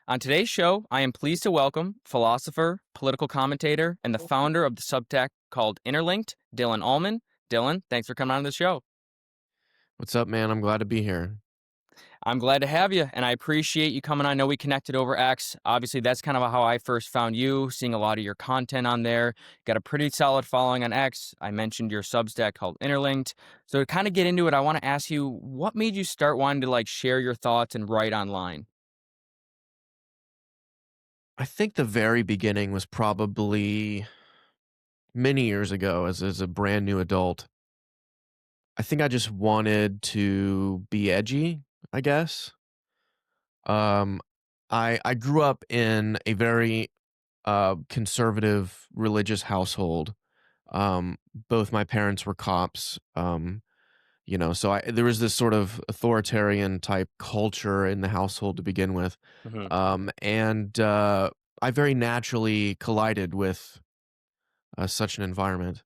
On today's show, I am pleased to welcome philosopher, political commentator, and the founder of the Substack called Interlinked, Dylan Allman. Dylan, thanks for coming on the show. What's up, man? I'm glad to be here. I'm glad to have you, and I appreciate you coming on. I know we connected over X. Obviously, that's kind of how I first found you, seeing a lot of your content on there. Got a pretty solid following on X. I mentioned your Substack called Interlinked. So to kind of get into it, I want to ask you, what made you start wanting to share your thoughts and write online? I think the very beginning was probably many years ago as a brand new adult. I think I just wanted to be edgy, I guess. Um, I grew up in a very conservative religious household. Both my parents were cops. So there was this sort of authoritarian type culture in the household to begin with. Hmm. And I very naturally collided with such an environment,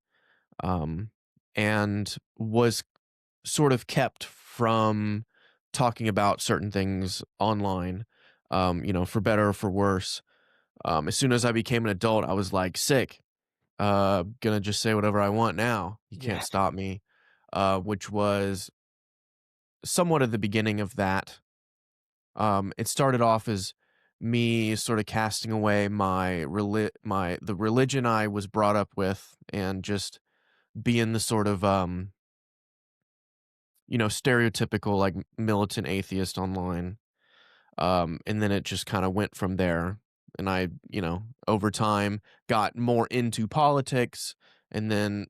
um, and was sort of kept from talking about certain things online, for better or for worse. As soon as I became an adult, I was like, sick, gonna just say whatever I want now. You can't Yeah. stop me, which was somewhat at the beginning of that. It started off as me sort of casting away the religion I was brought up with, and just being the sort of stereotypical like militant atheist online. And then it just kind of went from there. And I, over time got more into politics, and then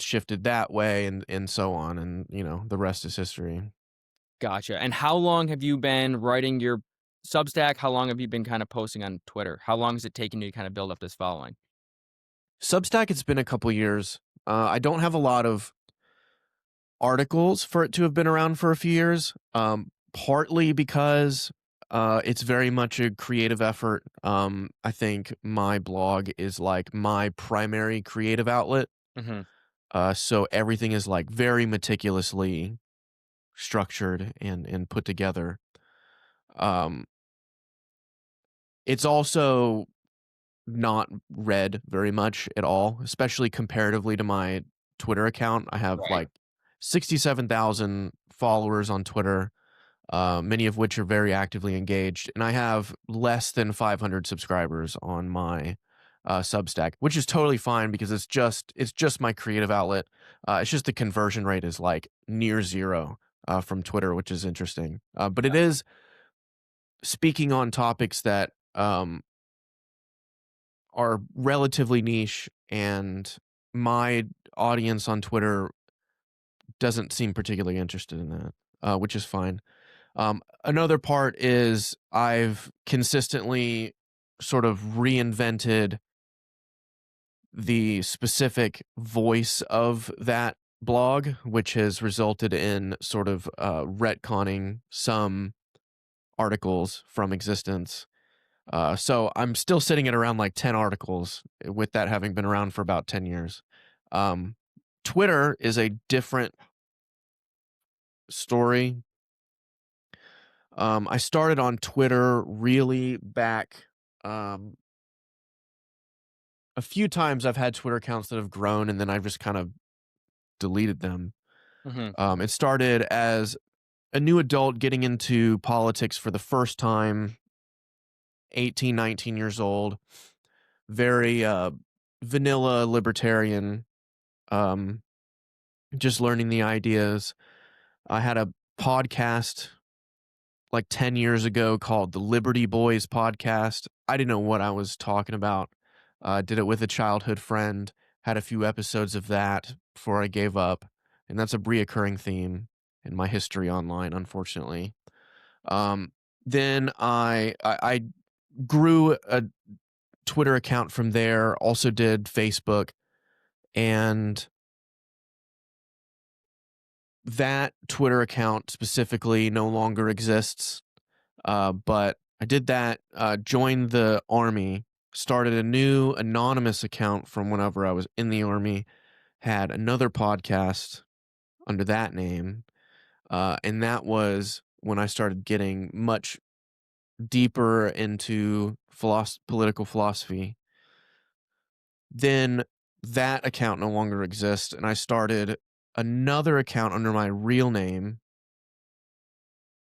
shifted that way, and so on, and the rest is history. Gotcha. And how long have you been writing your Substack? How long have you been kind of posting on Twitter? How long has it taken you to kind of build up this following? Substack, it's been a couple years. I don't have a lot of articles for it to have been around for a few years, partly because it's very much a creative effort. I think my blog is like my primary creative outlet. Hmm. So everything is like very meticulously structured and put together. Um, it's also not read very much at all, especially comparatively to my Twitter account. I have Right. like 67,000 followers on Twitter, many of which are very actively engaged, and I have less than 500 subscribers on my Substack, which is totally fine because it's just my creative outlet. It's just the conversion rate is like near zero from Twitter, which is interesting. But it is speaking on topics that are relatively niche, and my audience on Twitter doesn't seem particularly interested in that, which is fine. Another part is I've consistently sort of reinvented the specific voice of that blog, which has resulted in sort of retconning some articles from existence. So I'm still sitting at around like 10 articles, with that having been around for about 10 years. Um, Twitter is a different story. I started on Twitter really back. Um, a few times I've had Twitter accounts that have grown, and then I've just kind of deleted them. Hmm. It started as a new adult getting into politics for the first time, 18, 19 years old, very vanilla libertarian, um, just learning the ideas. I had a podcast like 10 years ago called the Liberty Boys podcast. I didn't know what I was talking about. Did it with a childhood friend, had a few episodes of that before I gave up. And that's a reoccurring theme in my history online, unfortunately. Um, then I grew a Twitter account from there, also did Facebook, and that Twitter account specifically no longer exists. But I did that, joined the army, started a new anonymous account from whenever I was in the army, had another podcast under that name. And that was when I started getting much deeper into political philosophy. Then that account no longer exists, and I started another account under my real name,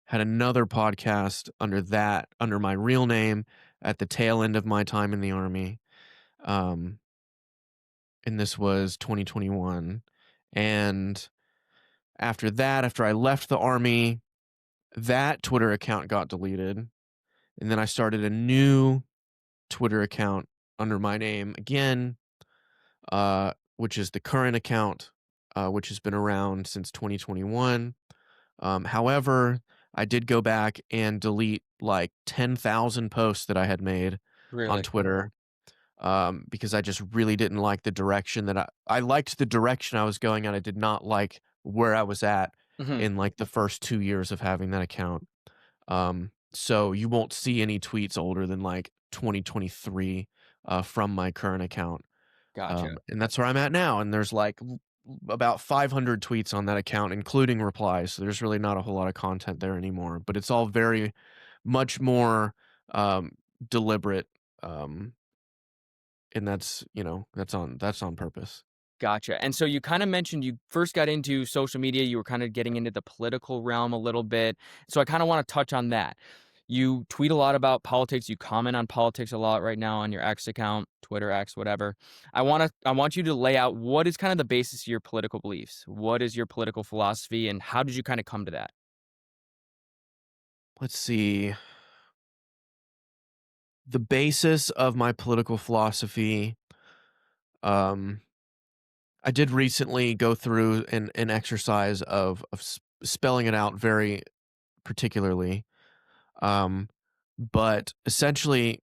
had another podcast under my real name at the tail end of my time in the Army. Um, and this was 2021. And after that, after I left the Army, that Twitter account got deleted. And then I started a new Twitter account under my name again, which is the current account, which has been around since 2021. However, I did go back and delete like 10,000 posts that I had made on Really? Twitter, because I just really didn't like the direction that I liked the direction I was going and I did not like where I was at Hmm. in like the first 2 years of having that account. So you won't see any tweets older than like 2023 from my current account. Gotcha. And that's where I'm at now. And there's like about 500 tweets on that account, including replies. So there's really not a whole lot of content there anymore, but it's all very much more um, deliberate. Um, and that's on purpose. Gotcha. And so you kind of mentioned you first got into social media, you were kind of getting into the political realm a little bit. So I kind of want to touch on that. You tweet a lot about politics, you comment on politics a lot right now on your X account, Twitter X, whatever. I want you to lay out what is kind of the basis of your political beliefs. What is your political philosophy and how did you kind of come to that? Let's see. The basis of my political philosophy, um, I did recently go through an exercise of spelling it out very particularly. Um, but essentially,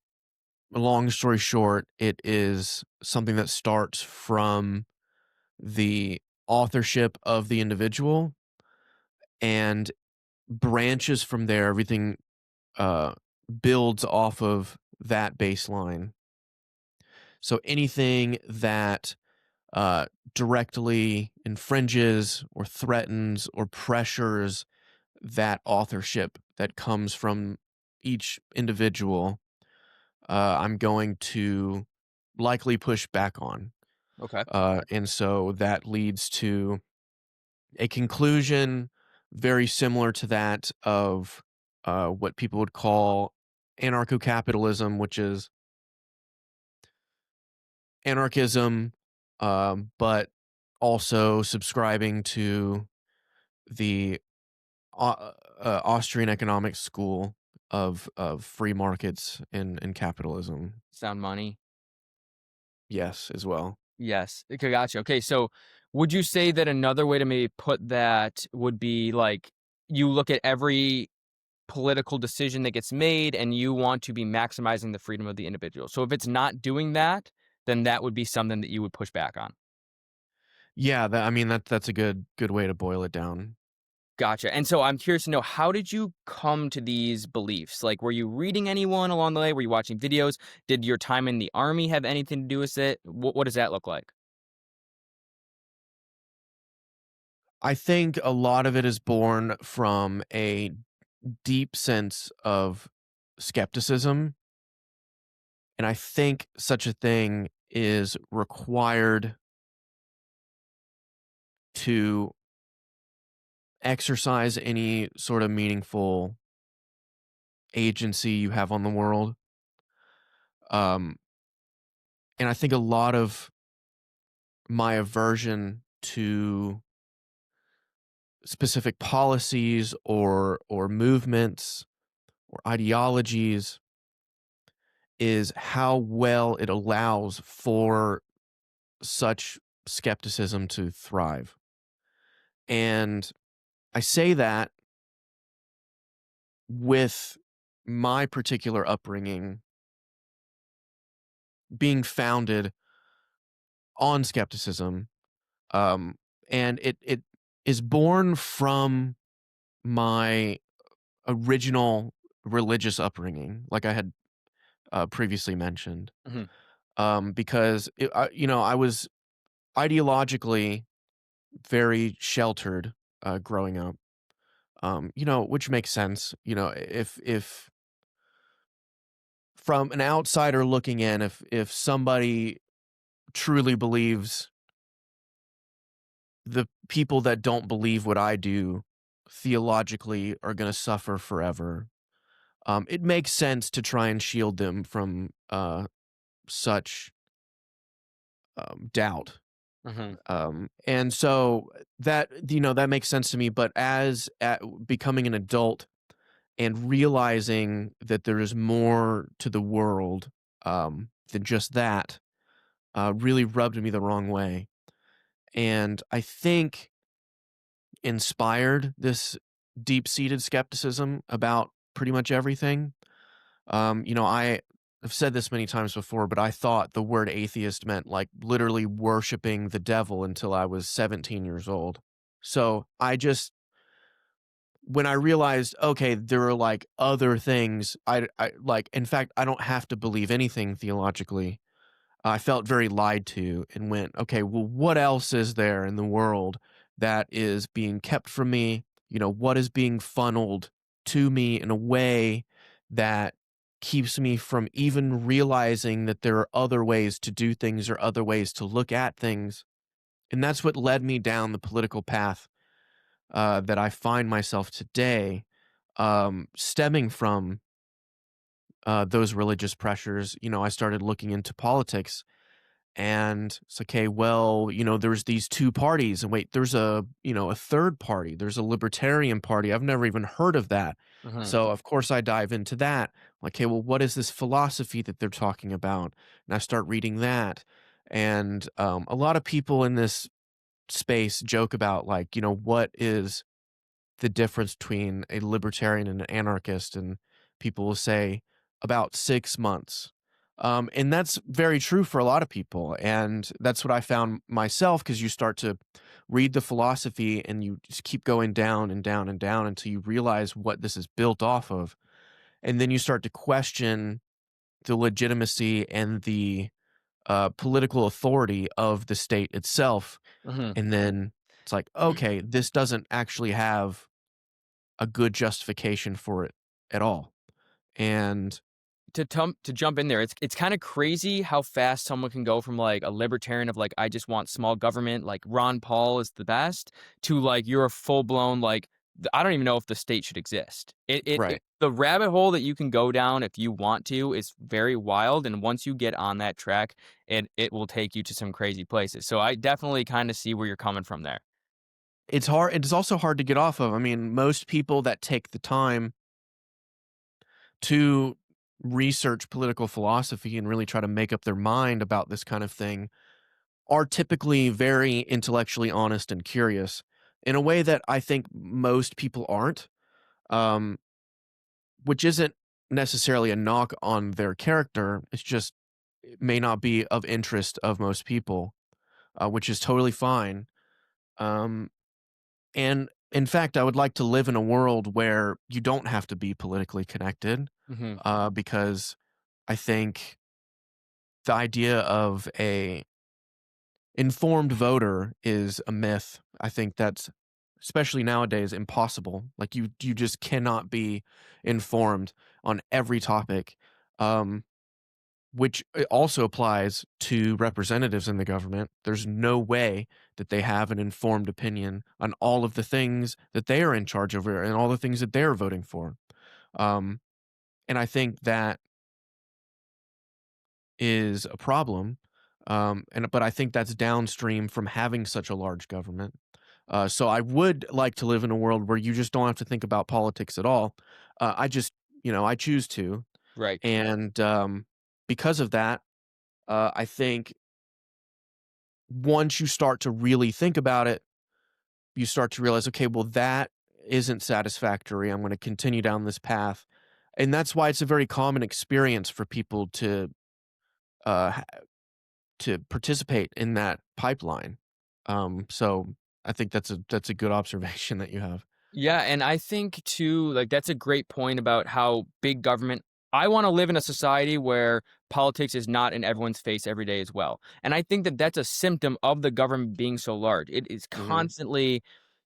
long story short, it is something that starts from the authorship of the individual and branches from there. Everything uh, builds off of that baseline. So anything that directly infringes or threatens or pressures that authorship that comes from each individual, I'm going to likely push back on. Okay. And so that leads to a conclusion very similar to that of what people would call anarcho capitalism, which is anarchism, but also subscribing to the Austrian economic school of free markets and capitalism. Sound money. Yes, as well. Yes. Okay, gotcha. Okay, so would you say that another way to maybe put that would be like you look at every political decision that gets made and you want to be maximizing the freedom of the individual. So if it's not doing that, then that would be something that you would push back on. Yeah, I mean that's a good way to boil it down. Gotcha. And so I'm curious to know, how did you come to these beliefs? Like, were you reading anyone along the way? Were you watching videos? Did your time in the army have anything to do with it? What does that look like? I think a lot of it is born from a deep sense of skepticism, and I think such a thing is required to exercise any sort of meaningful agency you have on the world. Um, and I think a lot of my aversion to specific policies or movements or ideologies is how well it allows for such skepticism to thrive. And I say that with my particular upbringing being founded on skepticism, um, and it is born from my original religious upbringing, like I had previously mentioned, Hmm. because I was ideologically very sheltered growing up, which makes sense. If from an outsider looking in, if somebody truly believes the people that don't believe what I do theologically are going to suffer forever, it makes sense to try and shield them from such doubt. Mhm. And so that, that makes sense to me. But as at becoming an adult and realizing that there is more to the world than just that, really rubbed me the wrong way. And I think inspired this deep-seated skepticism about pretty much everything. I've said this many times before, but I thought the word atheist meant like literally worshiping the devil until I was 17 years old. So when I realized, okay, there are like other things, I like, in fact, I don't have to believe anything theologically. I felt very lied to and went, okay, well, what else is there in the world that is being kept from me? What is being funneled to me in a way that keeps me from even realizing that there are other ways to do things or other ways to look at things? And that's what led me down the political path that I find myself today, stemming from those religious pressures. I started looking into politics. And it's okay, well, there's these two parties, and wait, there's a third party. There's a libertarian party. I've never even heard of that. Mhm. So of course I dive into that. Like, okay, well, what is this philosophy that they're talking about? And I start reading that. And a lot of people in this space joke about like, what is the difference between a libertarian and an anarchist, and people will say about 6 months. And that's very true for a lot of people, and that's what I found myself, because you start to read the philosophy and you just keep going down and down and down until you realize what this is built off of, and then you start to question the legitimacy and the political authority of the state itself, Mhm. and then it's like, okay, this doesn't actually have a good justification for it at all. And To jump in there, it's kind of crazy how fast someone can go from like a libertarian of like I just want small government, like Ron Paul is the best, to like you're a full blown like I don't even know if the state should exist. right. The rabbit hole that you can go down if you want to is very wild, and once you get on that track, it will take you to some crazy places. So I definitely kind of see where you're coming from there. It's hard. It's also hard to get off of. I mean, most people that take the time to research political philosophy and really try to make up their mind about this kind of thing are typically very intellectually honest and curious in a way that I think most people aren't, um, which isn't necessarily a knock on their character. It's just it may not be of interest of most people, which is totally fine. Um, and in fact, I would like to live in a world where you don't have to be politically connected, Hmm. because I think the idea of a informed voter is a myth. I think that's, especially nowadays, impossible. Like you just cannot be informed on every topic. Um, which also applies to representatives in the government. There's no way that they have an informed opinion on all of the things that they are in charge over and all the things that they're voting for. Um, and I think that is a problem. But I think that's downstream from having such a large government. So I would like to live in a world where you just don't have to think about politics at all. I choose to, Right. and because of that, I think once you start to really think about it, you start to realize, okay, well, that isn't satisfactory. I'm going to continue down this path. And that's why it's a very common experience for people uh, ha- to participate in that pipeline. So I think that's a good observation that you have. Yeah, and I think too, like that's a great point about how big government. I want to live in a society where politics is not in everyone's face every day as well. And I think that that's a symptom of the government being so large. It is Hmm. constantly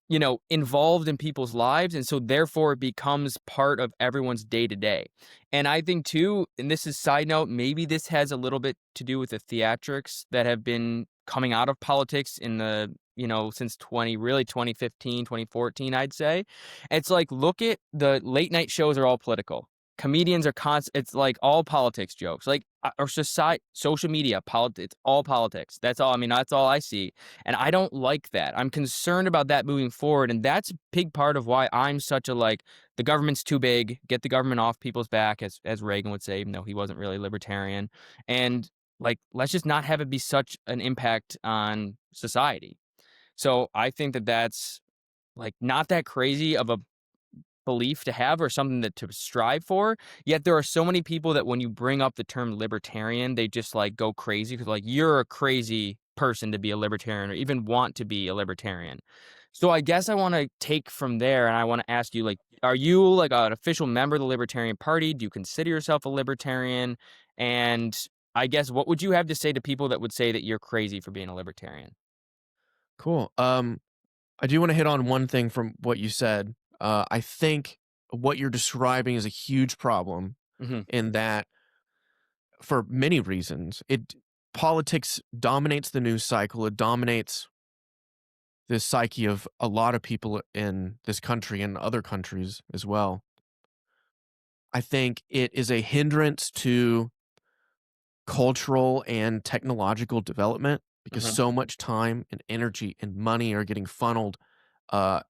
involved in people's lives. And so therefore it becomes part of everyone's day to day. And I think too, and this is side note, maybe this has a little bit to do with the theatrics that have been coming out of politics in since 2015, 2014, I'd say. It's like, look at the late night shows are all political. Comedians are it's like all politics jokes, like or society, social media, politics, all politics. That's all. I mean, that's all I see. And I don't like that. I'm concerned about that moving forward. And that's a big part of why I'm such a the government's too big, get the government off people's back, as Reagan would say, even though he wasn't really libertarian. And let's just not have it be such an impact on society. So I think that that's not that crazy of a belief to have or something that to strive for. Yet there are so many people that when you bring up the term libertarian, they just go crazy because you're a crazy person to be a libertarian or even want to be a libertarian. So I guess I want to take from there and I want to ask you, are you an official member of the Libertarian Party? Do you consider yourself a libertarian? And I guess what would you have to say to people that would say that you're crazy for being a libertarian? Cool. I do want to hit on one thing from what you said. I think what you're describing is a huge problem Hmm. in that, for many reasons, politics dominates the news cycle. It dominates the psyche of a lot of people in this country and other countries as well. I think it is a hindrance to cultural and technological development because Hmm. so much time and energy and money are getting funneled uh,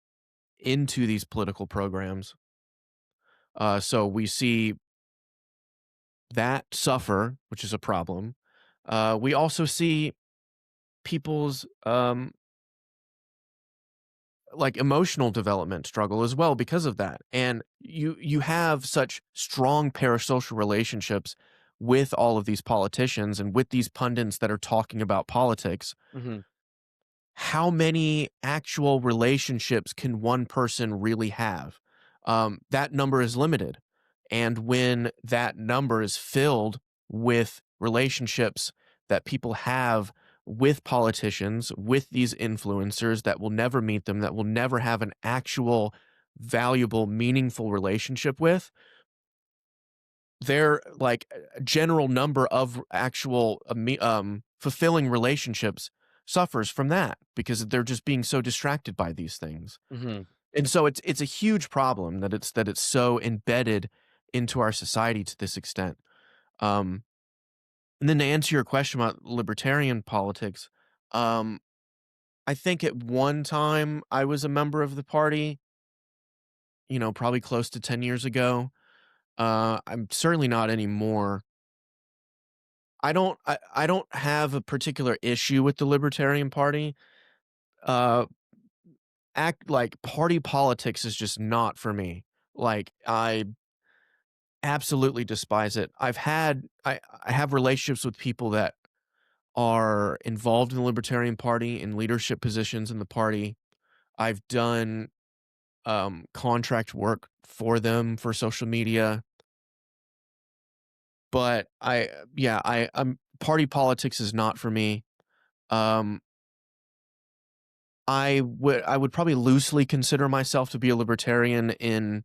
into these political programs. So we see that suffer, which is a problem. We also see people's emotional development struggle as well because of that. And you have such strong parasocial relationships with all of these politicians and with these pundits that are talking about politics. Hmm. How many actual relationships can one person really have? That number is limited. And when that number is filled with relationships that people have with politicians, with these influencers that will never meet them, that will never have an actual valuable, meaningful relationship with, their a general number of actual fulfilling relationships suffers from that because they're just being so distracted by these things. Hmm. And so it's a huge problem that it's so embedded into our society to this extent. Um, and then to answer your question about libertarian politics, um, I think at one time I was a member of the party, probably close to 10 years ago. I'm certainly not anymore. I don't have a particular issue with the Libertarian Party. Uh, act like party politics is just not for me. I absolutely despise it. I have relationships with people that are involved in the Libertarian Party in leadership positions in the party. I've done contract work for them for social media, but I'm party politics is not for me. Um, I would probably loosely consider myself to be a libertarian in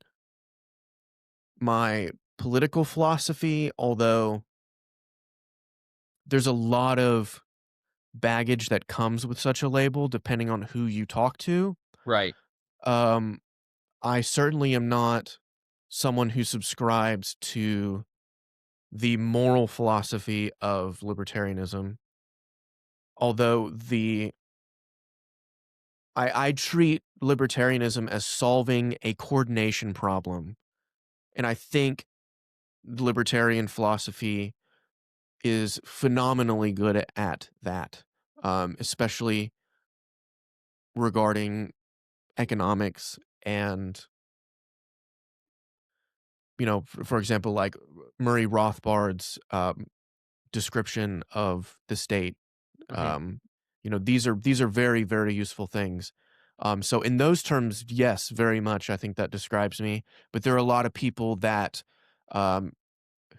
my political philosophy, although there's a lot of baggage that comes with such a label depending on who you talk to. Right. Um, I certainly am not someone who subscribes to the moral philosophy of libertarianism, although I treat libertarianism as solving a coordination problem. And I think libertarian philosophy is phenomenally good at that, especially regarding economics and, for example, like Murray Rothbard's description of the state. Hmm. These are very, very useful things. So in those terms, yes, very much. I think that describes me. But there are a lot of people that um,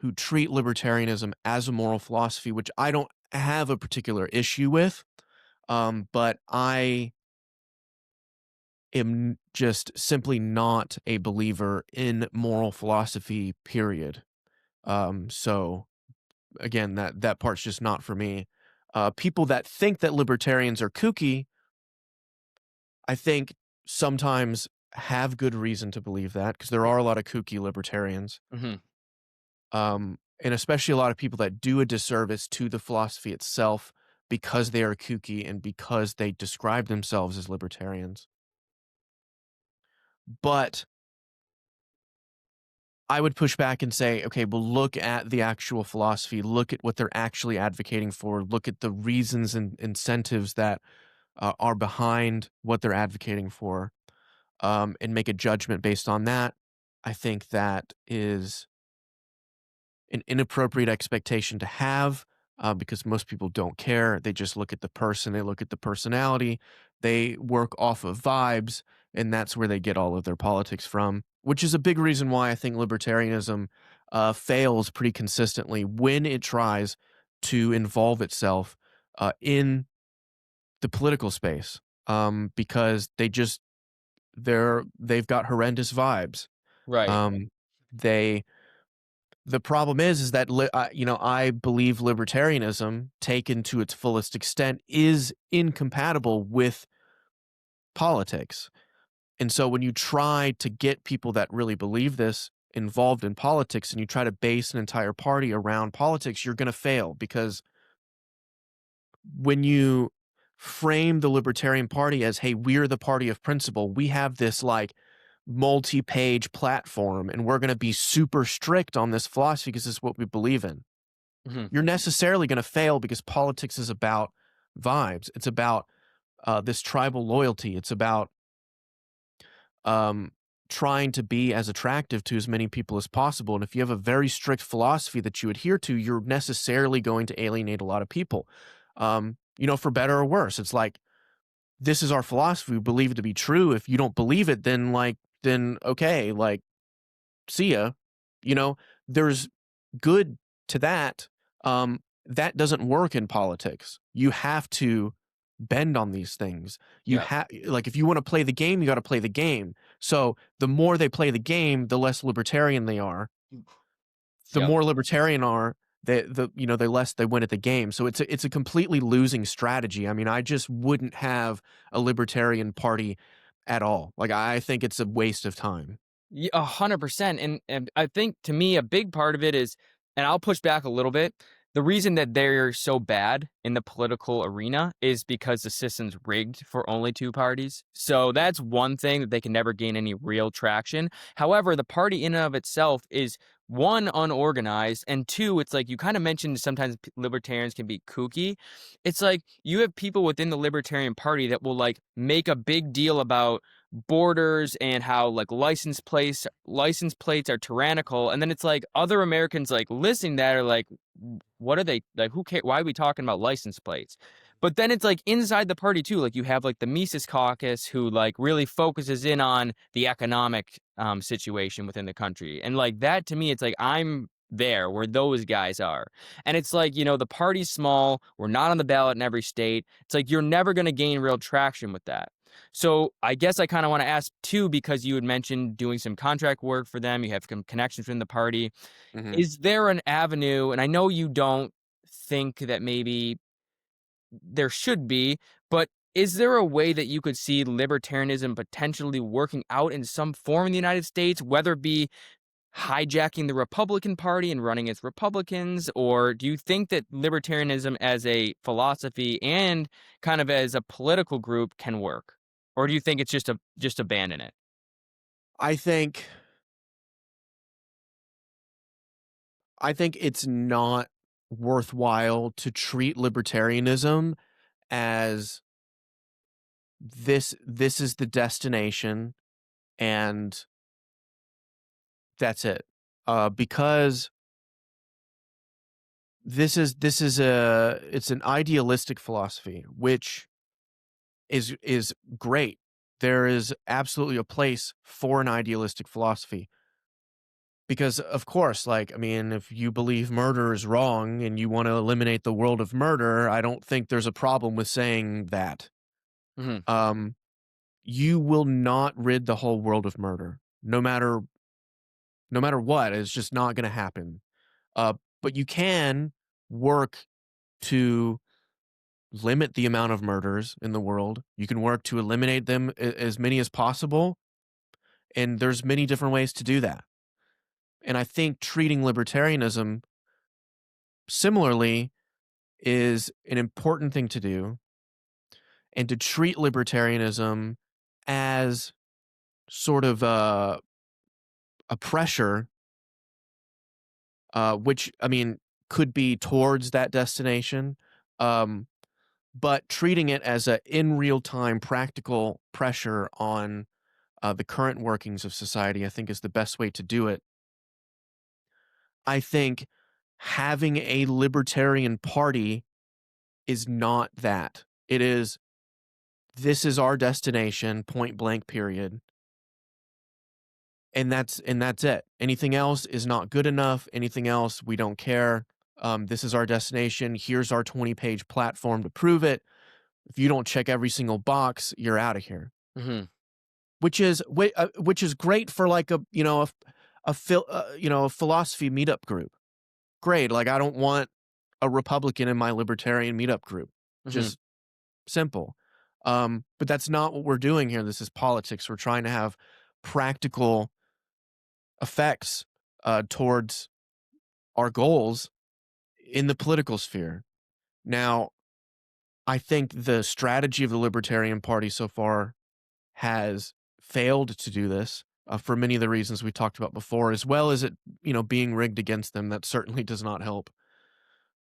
who treat libertarianism as a moral philosophy, which I don't have a particular issue with. But I am just simply not a believer in moral philosophy, period. So again, that part's just not for me. People that think that libertarians are kooky, I think sometimes have good reason to believe that because there are a lot of kooky libertarians. Hmm. And especially a lot of people that do a disservice to the philosophy itself because they are kooky and because they describe themselves as libertarians. But I would push back and say, okay, well, look at the actual philosophy, look at what they're actually advocating for, look at the reasons and incentives that are behind what they're advocating for, and make a judgment based on that. I think that is an inappropriate expectation to have because most people don't care. They just look at the person, they look at the personality, they work off of vibes, and that's where they get all of their politics from, which is a big reason why I think libertarianism fails pretty consistently when it tries to involve itself in the political space because they've got horrendous vibes. Right. Um, they The problem is that I believe libertarianism, taken to its fullest extent, is incompatible with politics. And so when you try to get people that really believe this involved in politics and you try to base an entire party around politics, you're going to fail because when you frame the Libertarian Party as, hey, we're the party of principle, we have this like multi-page platform and we're going to be super strict on this philosophy because this is what we believe in. Hmm. You're necessarily going to fail because politics is about vibes. It's about this tribal loyalty. It's about um, trying to be as attractive to as many people as possible. And if you have a very strict philosophy that you adhere to, you're necessarily going to alienate a lot of people. For better or worse, it's like this is our philosophy. We believe it to be true. If you don't believe it, then okay, like see ya. There's good to that. That doesn't work in politics. You have to bend on these things. You Yeah. have like if you want to play the game, you got to play the game. So the more they play the game, the less libertarian they are. The Yep. more libertarian are, the less they win at the game. So it's a completely losing strategy. I mean, I just wouldn't have a libertarian party at all. Like I think it's a waste of time. 100%. And I think to me, a big part of it is, and I'll push back a little bit. The reason that they're so bad in the political arena is because the system's rigged for only two parties. So that's one thing that they can never gain any real traction. However, the party in and of itself is one, unorganized, and two, it's like you kind of mentioned sometimes libertarians can be kooky. It's like you have people within the Libertarian Party that will like make a big deal about borders and how like license plates are tyrannical, and then it's like other Americans like listening to that are like, what are they like, who cares, why are we talking about license plates? But then it's like inside the party too, like you have like the Mises caucus who like really focuses in on the economic situation within the country, and like that to me it's like I'm there where those guys are. And it's like, the party's small, we're not on the ballot in every state. It's like you're never going to gain real traction with that. So I guess I kind of want to ask too, because you had mentioned doing some contract work for them. You have some connections within the party. Mhm. Is there an avenue? And I know you don't think that maybe there should be, but is there a way that you could see libertarianism potentially working out in some form in the United States, whether it be hijacking the Republican Party and running as Republicans? Or do you think that libertarianism as a philosophy and kind of as a political group can work? Or do you think it's just abandon it? I think I think it's not worthwhile to treat libertarianism as this is the destination and that's it. Because it's an idealistic philosophy, which is great. There is absolutely a place for an idealistic philosophy. Because of course, like, I mean, if you believe murder is wrong and you want to eliminate the world of murder, I don't think there's a problem with saying that. Hmm. Um, you will not rid the whole world of murder, no matter what. It's just not going to happen. Uh, but you can work to limit the amount of murders in the world. You can work to eliminate them, as many as possible. And there's many different ways to do that. And I think treating libertarianism similarly is an important thing to do, and to treat libertarianism as sort of a pressure, which, I mean, could be towards that destination, um, but treating it as a in real time practical pressure on the current workings of society, I think, is the best way to do it. I think having a libertarian party is not that. It is, this is our destination, point blank, period. And that's it. Anything else is not good enough. Anything else, we don't care. This is our destination. Here's our 20-page platform to prove it. If you don't check every single box, you're out of here. Hmm. Which is great for like a philosophy meetup group. Great. Like, I don't want a Republican in my libertarian meetup group. Hmm. Just simple. But that's not what we're doing here. This is politics. We're trying to have practical effects towards our goals in the political sphere. Now, I think the strategy of the Libertarian Party so far has failed to do this, for many of the reasons we talked about before, as well as it, being rigged against them. That certainly does not help.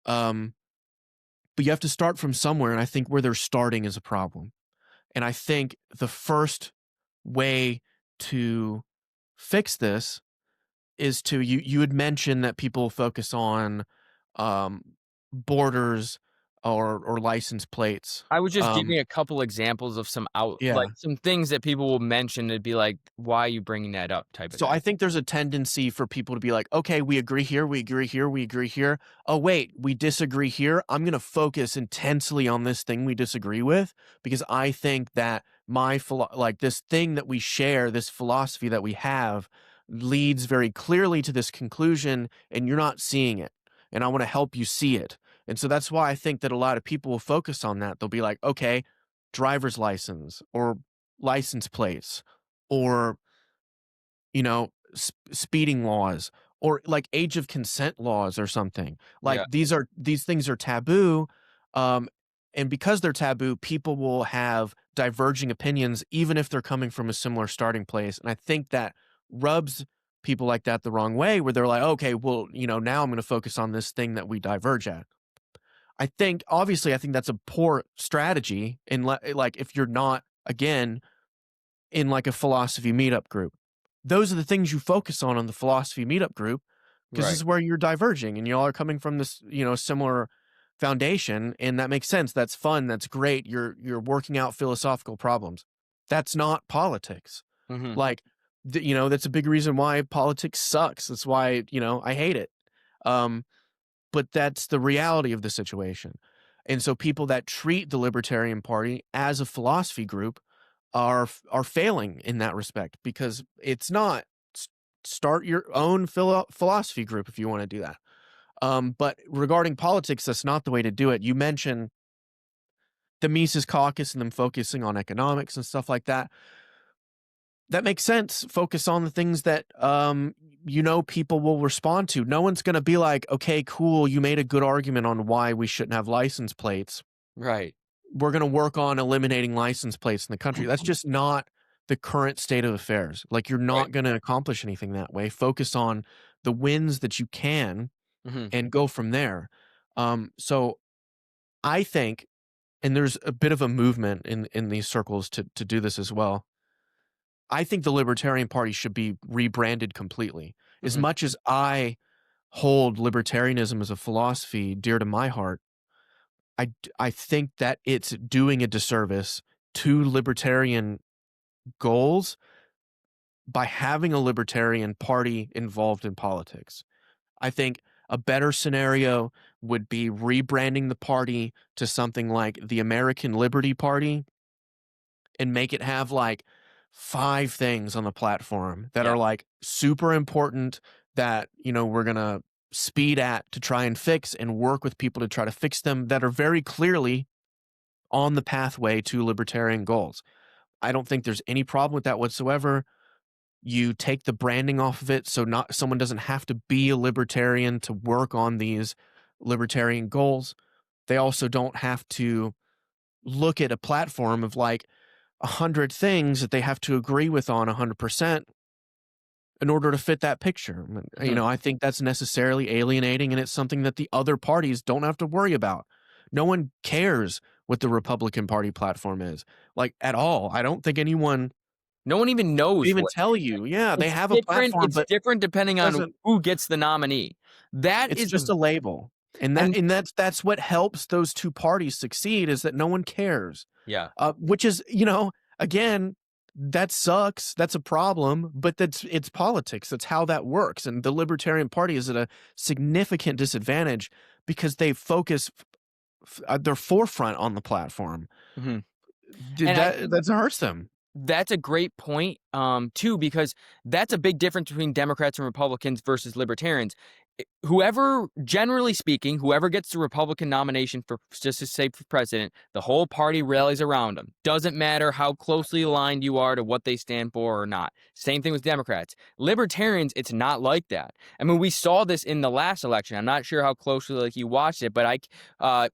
Um, but you have to start from somewhere, and I think where they're starting is a problem. And I think the first way to fix this is to, you had mentioned that people focus on um, borders or license plates. I was just giving a couple examples of Yeah. some things that people will mention. It'd be like, "Why are you bringing that up?" type of So thing. I think there's a tendency for people to be like, okay, we agree here, we agree here, we agree here. Oh, wait, we disagree here. I'm going to focus intensely on this thing we disagree with, because I think that like this thing that we share, this philosophy that we have, leads very clearly to this conclusion, and you're not seeing it. And I want to help you see it. And so that's why I think that a lot of people will focus on that. They'll be like, okay, driver's license or license plates, or speeding laws, or like age of consent laws or something. Like, Yeah. these things are taboo. Um, and because they're taboo, people will have diverging opinions, even if they're coming from a similar starting place. And I think that rubs people like that the wrong way, where they're like, okay, well, now I'm going to focus on this thing that we diverge at. I think that's a poor strategy. Like, if you're not, again, in like a philosophy meetup group. Those are the things you focus on the philosophy meetup group, because this Right. is where you're diverging and y'all are coming from this, similar foundation, and that makes sense. That's fun. That's great. You're working out philosophical problems. That's not politics. Hmm. Like, that's a big reason why politics sucks. That's why, I hate it. Um, but that's the reality of the situation. And so people that treat the Libertarian Party as a philosophy group are failing in that respect, because it's not. Start your own philosophy group if you want to do that. But regarding politics, that's not the way to do it. You mentioned the Mises Caucus and them focusing on economics and stuff like that. That makes sense. Focus on the things that people will respond to. No one's going to be like, okay, cool, you made a good argument on why we shouldn't have license plates. Right. We're going to work on eliminating license plates in the country. That's just not the current state of affairs. Like, you're Right. not going to accomplish anything that way. Focus on the wins that you can Hmm. and go from there. So I think, and there's a bit of a movement in these circles to do this as well. I think the Libertarian Party should be rebranded completely. As Hmm. much as I hold libertarianism as a philosophy dear to my heart, I think that it's doing a disservice to libertarian goals by having a libertarian party involved in politics. I think a better scenario would be rebranding the party to something like the American Liberty Party, and make it have like 5 things on the platform that Yeah. are like super important that, we're going to speed at to try and fix and work with people to try to fix them that are very clearly on the pathway to libertarian goals. I don't think there's any problem with that whatsoever. You take the branding off of it, so not someone doesn't have to be a libertarian to work on these libertarian goals. They also don't have to look at a platform of like 100 things that they have to agree with on 100% in order to fit that picture. Mhm. I think that's necessarily alienating, and it's something that the other parties don't have to worry about. No one cares what the Republican Party platform is, like, at all. I don't think anyone No one even would knows even what tell you, yeah, they have a platform, it's but different depending on doesn't who gets the nominee. That it's is the just a label. And and that's what helps those 2 parties succeed, is that no one cares. yeah. Which is, again, that sucks. That's a problem, but it's politics. That's how that works. And the Libertarian Party is at a significant disadvantage because they focus their forefront on the platform. Mhm. Did And I that hurts them. That's a great point, too, because that's a big difference between Democrats and Republicans versus libertarians. Whoever, generally speaking, whoever gets the Republican nomination for just to say for president, the whole party rallies around them. Doesn't matter how closely aligned you are to what they stand for or not. Same thing with Democrats. Libertarians, it's not like that. I mean, we saw this in the last election. I'm not sure how closely like you watched it, but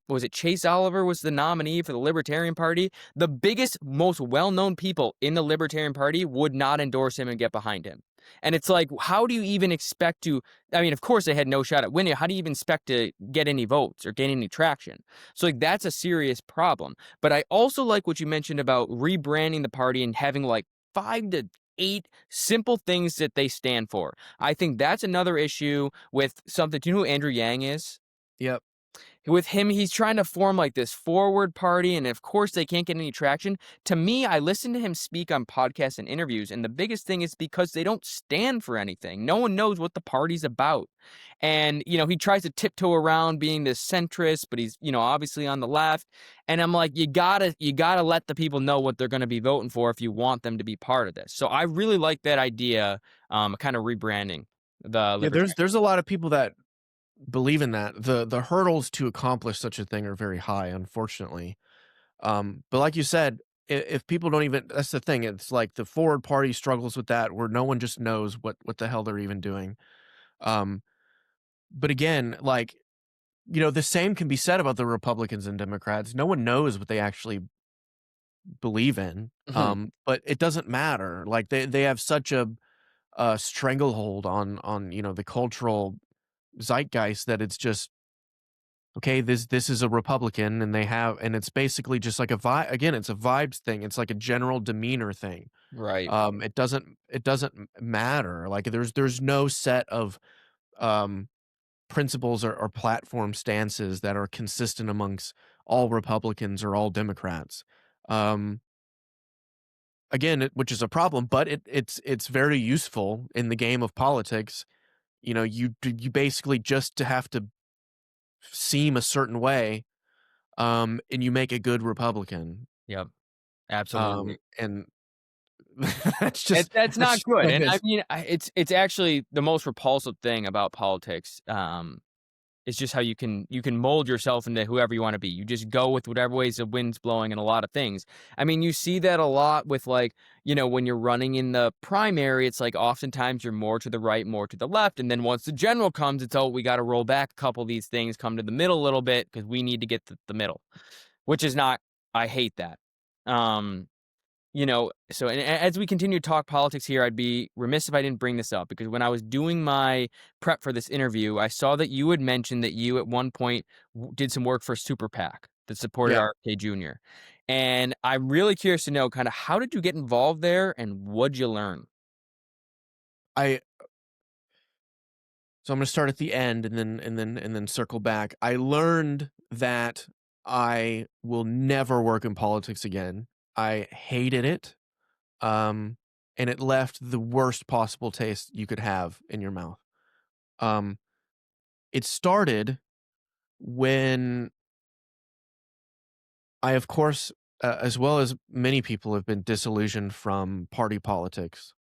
was it Chase Oliver was the nominee for the Libertarian Party? The biggest, most well-known people in the Libertarian Party would not endorse him and get behind him. And it's like, how do you even expect to? I mean, of course, they had no shot at winning. How do you even expect to get any votes or gain any traction? So, like, that's a serious problem. But I also like what you mentioned about rebranding the party and having like 5 to 8 simple things that they stand for. I think that's another issue with something. Do you know who Andrew Yang is? Yep. With him, he's trying to form like this forward party, and of course, they can't get any traction. To me, I listen to him speak on podcasts and interviews, and the biggest thing is because they don't stand for anything. No one knows what the party's about. And, he tries to tiptoe around being this centrist, but he's, obviously on the left. And I'm like, you gotta let the people know what they're going to be voting for if you want them to be part of this. So I really like that idea, kind of rebranding the Yeah, libertarian. there's a lot of people that believe in that. The hurdles to accomplish such a thing are very high, unfortunately. But like you said, if people don't even, that's the thing. It's like the forward party struggles with that, where no one just knows what the hell they're even doing. Um, but again, like, the same can be said about the Republicans and Democrats. No one knows what they actually believe in. Mhm. But it doesn't matter. Like they have such a stranglehold on the cultural zeitgeist that it's just, okay, this is a Republican, and it's basically just like a vibe. Again, it's a vibes thing. It's like a general demeanor thing. Right. It doesn't matter. Like there's no set of um principles or platform stances that are consistent amongst all Republicans or all Democrats. Um Again, which is a problem, but it's very useful in the game of politics. You basically just to have to seem a certain way, and you make a good Republican. Yep. Absolutely. And that's That's that's not just good, what it and I is. mean, it's actually the most repulsive thing about politics, it's just how you can mold yourself into whoever you wanna be. You just go with whatever ways the wind's blowing in a lot of things. I mean, you see that a lot with, like, when you're running in the primary, it's like oftentimes you're more to the right, more to the left, and then once the general comes, it's, "Oh, we gotta roll back a couple of these things, come to the middle a little bit because we need to get the middle," which is not. I hate that. Um so as we continue to talk politics here, I'd be remiss if I didn't bring this up because when I was doing my prep for this interview, I saw that you had mentioned that you at one point did some work for Super PAC that supported Yeah. RFK Jr. And I'm really curious to know kind of how did you get involved there and what'd you learn? I So I'm gonna start at the end and then circle back. I learned that I will never work in politics again. I hated it. Um, and it left the worst possible taste you could have in your mouth. Um, it started when of course, as well as many people, have been disillusioned from party politics.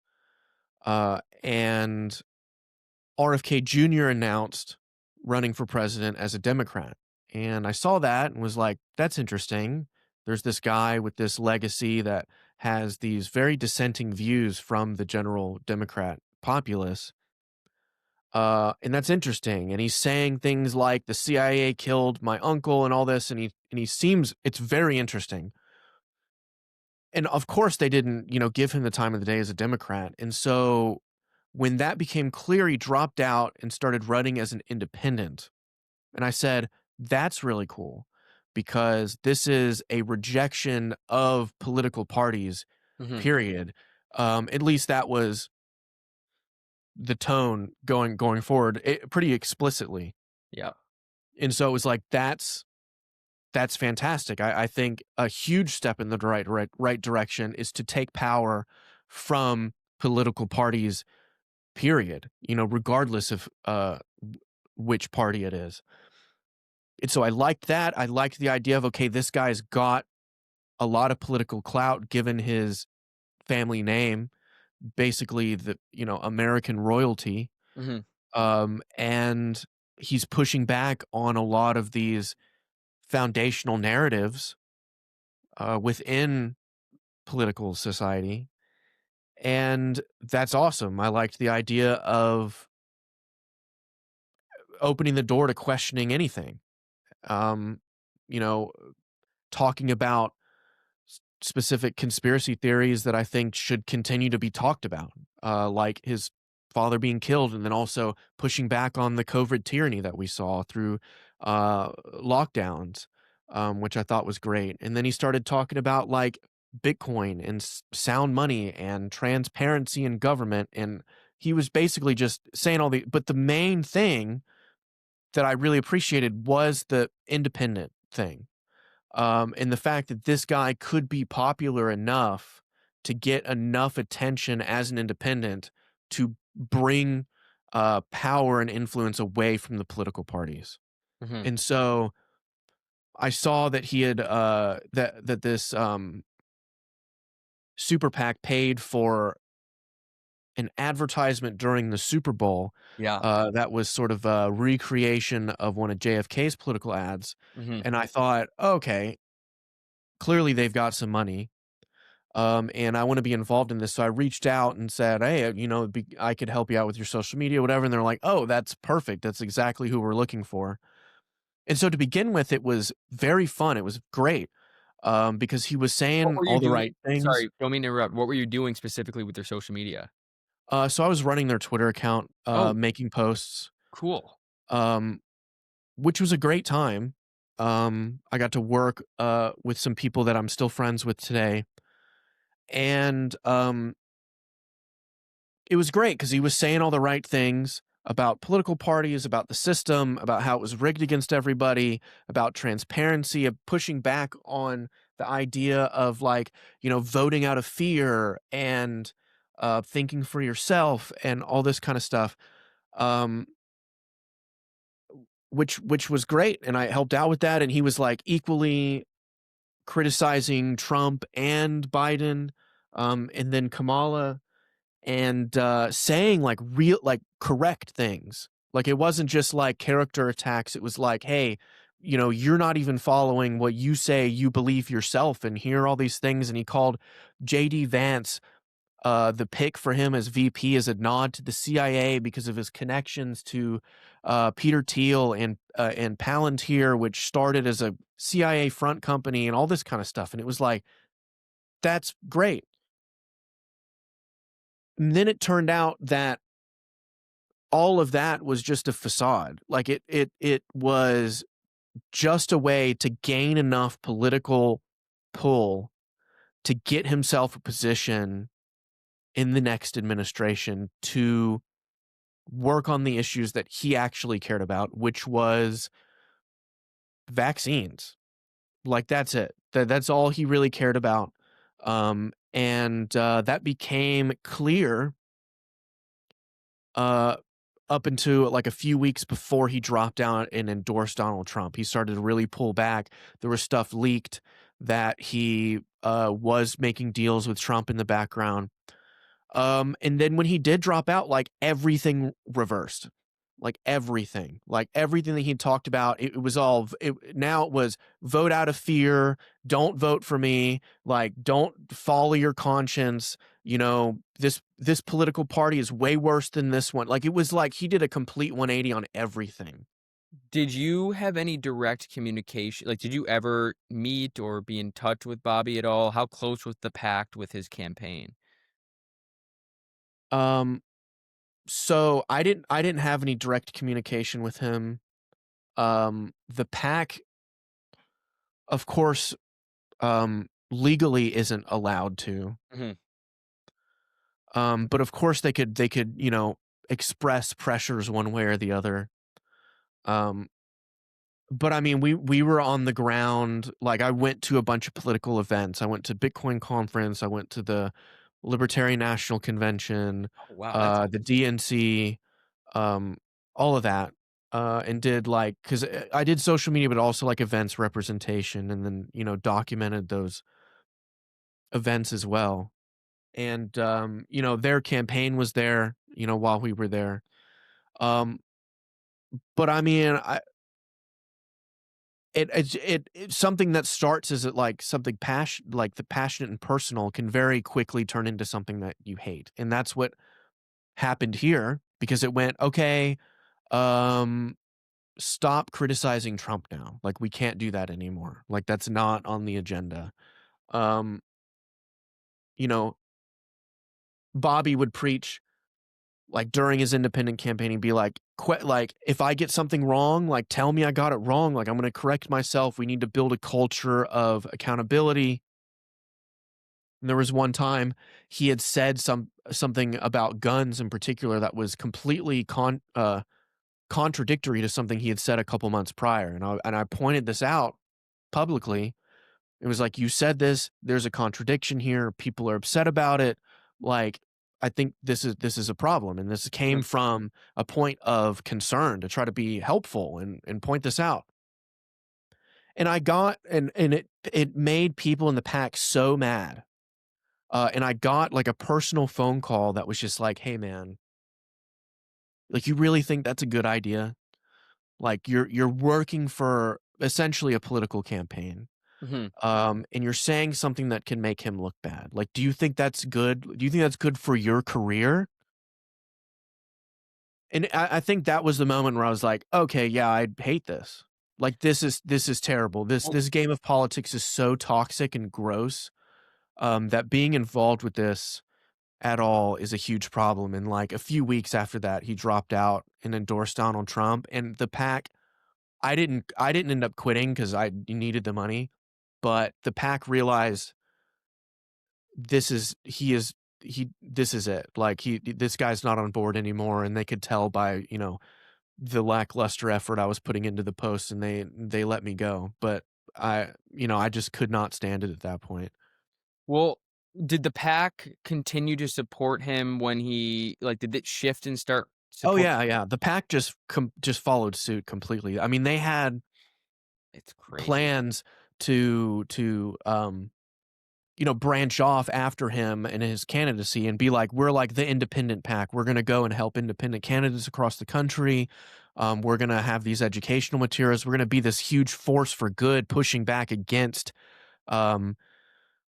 And RFK Jr. announced running for president as a Democrat. And I saw that and was like, that's interesting. There's this guy with this legacy that has these very dissenting views from the general Democrat populace. And that's interesting. And he's saying things like the CIA killed my uncle and all this. And he seems, it's very interesting. And of course they didn't, give him the time of the day as a Democrat. And so when that became clear, he dropped out and started running as an independent. And I said, that's really cool because this is a rejection of political parties, Hmm. period. At least that was the tone going forward, pretty explicitly. Yeah. And so it was like, that's fantastic. I think a huge step in the right direction is to take power from political parties, period, regardless of which party it is. And so I liked that. I liked the idea of, okay, this guy's got a lot of political clout given his family name, basically the, American royalty. Hmm. And he's pushing back on a lot of these foundational narratives within political society. And that's awesome. I liked the idea of opening the door to questioning anything. Um, you know, talking about specific conspiracy theories that I think should continue to be talked about, like his father being killed, and then also pushing back on the COVID tyranny that we saw through lockdowns, which I thought was great. And then he started talking about like Bitcoin and sound money and transparency in government. And he was basically just saying all but the main thing that I really appreciated was the independent thing, and the fact that this guy could be popular enough to get enough attention as an independent to bring power and influence away from the political parties. Hmm. And so I saw that he had that this Super PAC paid for an advertisement during the Super Bowl. Yeah. That was sort of a recreation of one of JFK's political ads. Hmm. And I thought, okay, clearly they've got some money. And I want to be involved in this. So I reached out and said, hey, I could help you out with your social media, whatever. And they're like, oh, that's perfect. That's exactly who we're looking for. And so to begin with, it was very fun. It was great, because he was What saying were you all the doing? right things. Sorry, don't mean to interrupt. What were you doing specifically with their social media? So I was running their Twitter account, Oh, making posts, cool. um, which was a great time. I got to work with some people that I'm still friends with today. And it was great because he was saying all the right things about political parties, about the system, about how it was rigged against everybody, about transparency, of pushing back on the idea of like, voting out of fear and thinking for yourself and all this kind of stuff. Um, which was great. And I helped out with that. And he was like equally criticizing Trump and Biden, and then Kamala, and saying like real, like correct things. Like it wasn't just like character attacks. It was like, hey, you're not even following what you say you believe yourself, and here are all these things. And he called JD Vance, the pick for him as VP, as a nod to the CIA because of his connections to Peter Thiel and Palantir, which started as a CIA front company and all this kind of stuff. And it was like, that's great. And then it turned out that all of that was just a facade. Like it was just a way to gain enough political pull to get himself a position in the next administration to work on the issues that he actually cared about, which was vaccines. Like that's it. That's all he really cared about. And that became clear uh, up into like a few weeks before he dropped out and endorsed Donald Trump. He started to really pull back. There was stuff leaked that he was making deals with Trump in the background. And then when he did drop out, like everything reversed. Like everything that he talked about, it was all now it was vote out of fear, don't vote for me, like don't follow your conscience, this political party is way worse than this one. Like it was like he did a complete 180 on everything. Did you have any direct communication? Like, did you ever meet or be in touch with Bobby at all? How close was the pact with his campaign? Um so I didn't have any direct communication with him. The pack, of course, legally isn't allowed to. Mhm. But of course they could, express pressures one way or the other. Um, but I mean, we were on the ground. Like I went to a bunch of political events. I went to Bitcoin conference. I went to the Libertarian National Convention, Oh, wow, that's the DNC, um, all of that. And did like because I did social media, but also like events representation, and then documented those events as well. And their campaign was there, while we were there. Um, but I mean, it's something that starts as like something like the passionate and personal can very quickly turn into something that you hate, and that's what happened here because it went okay. Um, Stop criticizing Trump now. Like we can't do that anymore. Like that's not on the agenda. Um, you know, Bobby would preach like during his independent campaigning be like like if I get something wrong, like tell me I got it wrong, like I'm going to correct myself. We need to build a culture of accountability. And there was one time he had said something about guns in particular that was completely contradictory to something he had said a couple months prior, and I pointed this out publicly. It was like, "You said this, there's a contradiction here, people are upset about it, like, I think this is a problem," and this came Mhm. from a point of concern to try to be helpful and point this out. And I got and it made people in the pack so mad, and I got, like, a personal phone call that was just like, "Hey, man, like, you really think that's a good idea? Like, you're working for essentially a political campaign. Mhm. And you're saying something that can make him look bad. Like, do you think that's good? Do you think that's good for your career?" And I think that was the moment where I was like, okay, yeah, I hate this. Like, this is terrible. This Well, this game of politics is so toxic and gross, that being involved with this at all is a huge problem. And like a few weeks after that, he dropped out and endorsed Donald Trump. And the pack, I didn't end up quitting because I needed the money, but the pack realized this is he is he this is it. Like this guy's not on board anymore, and they could tell by, the lackluster effort I was putting into the post, and they let me go. But I just could not stand it at that point. well, did the pack continue to support him when he like, did it shift and start Oh support? yeah, yeah. The pack just followed suit completely. I mean, they had It's crazy. plans to branch off after him and his candidacy and be like, we're like the independent pack. We're going to go and help independent candidates across the country. We're going to have these educational materials. We're going to be this huge force for good, pushing back against um,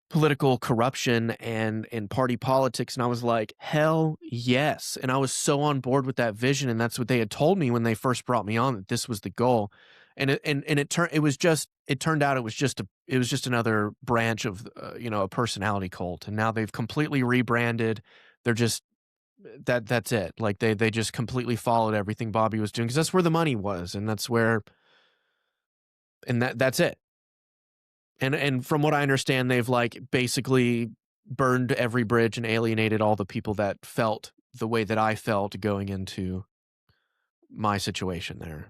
political corruption and party politics. And I was like, hell yes. And I was so on board with that vision. And that's what they had told me when they first brought me on, that this was the goal. And it turned out it was just another branch of a personality cult. And now they've completely rebranded. They're just that's it. Like they just completely followed everything Bobby was doing because that's where the money was, and that's it. And from what I understand, they've like basically burned every bridge and alienated all the people that felt the way that I felt going into my situation there.